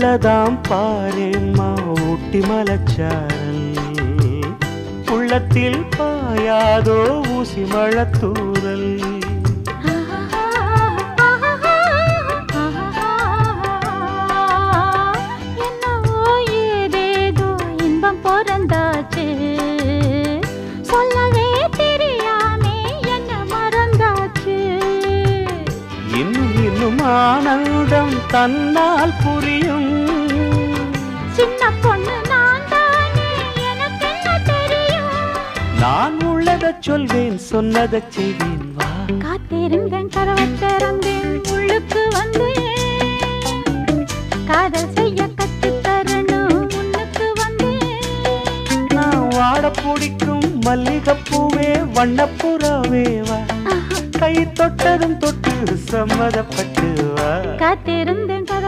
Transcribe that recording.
உள்ளதாம் பாரேம்மா ஊட்டி மலச்சாரல் உள்ளத்தில் பாயாதோ ஊசி மழத்தூரல் ஆனந்தம் தன்னால் புரியும் சின்ன பொண்ணு நான் தானே எனக்கு என்ன தெரியும் நான் உள்ளதை சொல்வேன் சொன்னதை செய்வேன் வா காத்திருந்தேன் கதவை திறந்தேன் உள்ளுக்கு வந்தேன் காதல் செய்ய கற்றுத் தரணும் உன்னுக்கு வந்தேன் நான் வாட பிடிக்கும் மல்லிகைப்பூவே வண்ணப்புறாவே வா கை தொட்டதும் தொட்டு சம்மதப்பட்டு வா காத்திருந்தேன்